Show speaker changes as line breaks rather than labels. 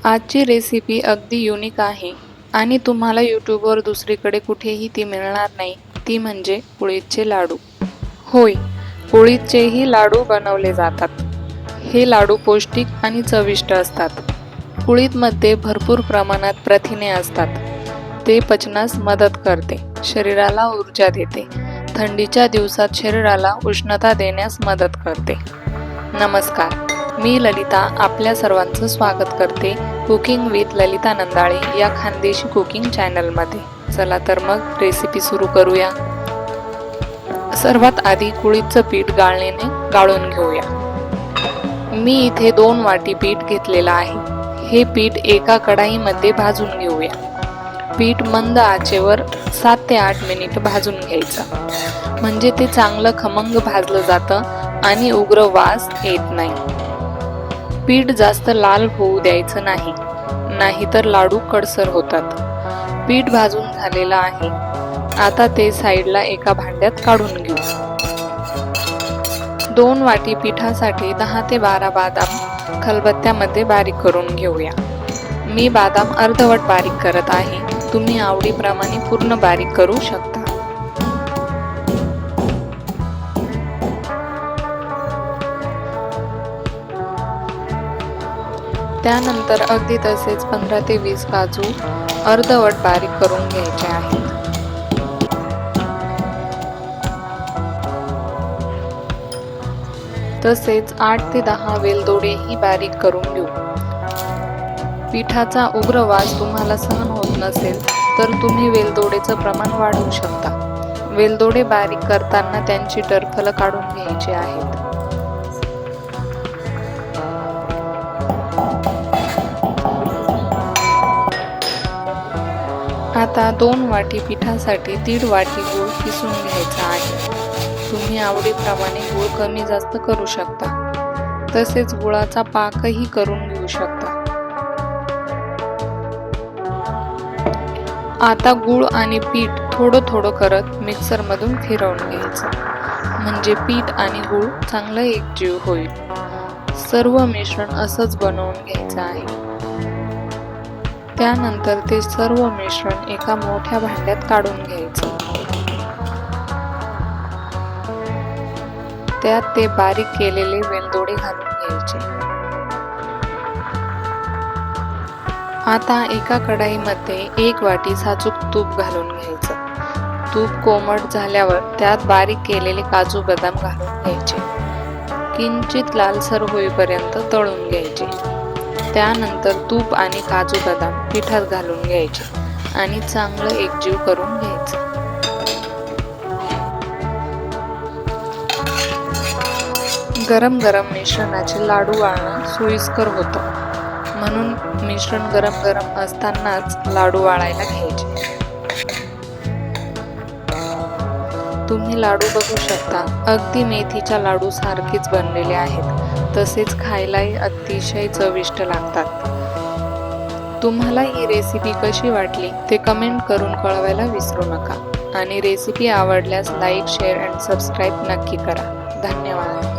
आजची रेसिपी अगदी युनिक आहे आणि तुम्हाला यूट्यूबवर दुसरीकडे कुठेही ती मिळणार नाही. ती म्हणजे कुळीथचे लाडू. होय, कुळीथचेही लाडू बनवले जातात. हे लाडू पौष्टिक आणि चविष्ट असतात. कुळीथमध्ये भरपूर प्रमाणात प्रथिने असतात. ते पचनास मदत करते, शरीराला ऊर्जा देते, थंडीच्या दिवसात शरीराला उष्णता देण्यास मदत करते. नमस्कार, मी ललिता आपल्या सर्वांचं स्वागत करते कुकिंग विथ ललिता नंदाळे या खानदेशी कुकिंग चॅनलमध्ये. चला तर मग रेसिपी सुरू करूया. सर्वात आधी कुळीथचं पीठ गाळणीने गाळून घेऊया. मी इथे 2 वाटी पीठ घेतलेलं आहे. हे पीठ एका कढाईमध्ये भाजून घेऊया. पीठ मंद आचेवर 7 ते 8 मिनिट भाजून घ्यायचं, म्हणजे ते चांगलं खमंग भाजलं जातं आणि उग्र वास येत नाही. पीठ जास्त लाल होऊ द्यायचं नाही, नाहीतर लाडू कडसर होतात. पीठ भाजून झालेलं आहे. आता ते साईडला एका भांड्यात काढून घेऊ. 2 वाटी पिठासाठी 10 ते 12 बदाम खलबत्त्यामध्ये बारीक करून घेऊया. मी बदाम अर्धवट बारीक करत आहे. तुम्ही आवडीप्रमाणे पूर्ण बारीक करू शकता. त्यानंतर अगदी तसेच 15 ते 20 काजू अर्धवट बारीक करून घ्यायचे आहेत. तसेच 8 ते 10 वेलदोडेही बारीक करून घेऊ. पिठाचा उग्र वास तुम्हाला सहन होत नसेल तर तुम्ही वेलदोडेचं प्रमाण वाढवू शकता. वेलदोडे बारीक करताना त्यांची टरफलं काढून घ्यायची आहेत. आता 2 वाटी पिठासाठी 1.5 वाटी गूळ किसून घ्यायचा आहे. तुम्ही आवडीप्रमाणे गूळ कमी जास्त करू शकता. तसेच गुळाचा पाकही करून घेऊ शकता. आता गूळ आणि पीठ थोडं थोडं करत मिक्सरमधून फिरवून घ्यायचं, म्हणजे पीठ आणि गूळ चांगलं एकजीव होईल. सर्व मिश्रण असंच बनवून घ्यायचं आहे. त्यानंतर ते सर्व मिश्रण एका मोठ्या भांड्यात काढून घ्यायचं. त्यात ते बारीक केलेले वेलदोडे घालून घ्यायचे. आता एका कढाईमध्ये 1 वाटी साजूक तूप घालून घ्यायचं. तूप कोमट झाल्यावर त्यात बारीक केलेले काजू बदाम घालून घ्यायचे. किंचित लालसर होईपर्यंत तळून घ्यायचे. त्यानंतर तूप आणि काजू बदाम पिठात घालून घ्यायचे आणि चांगलं एकजीव करून घ्यायचं. गरम गरम मिश्रणाचे लाडू वाळणं सोयीस्कर होतं, म्हणून मिश्रण गरम गरम असतानाच लाडू वाळायला घ्यायचे. तुम्ही लाडू बघू शकता, अगदी मेथीच्या लाडू सारखेच बनलेले आहेत. तसेच खायलाही अतिशय चविष्ट लागतात. तुम्हाला ही रेसिपी कशी वाटली ते कमेंट करून कळवायला विसरू नका. आणि रेसिपी आवडल्यास लाईक, शेअर आणि सबस्क्राईब नक्की करा. धन्यवाद.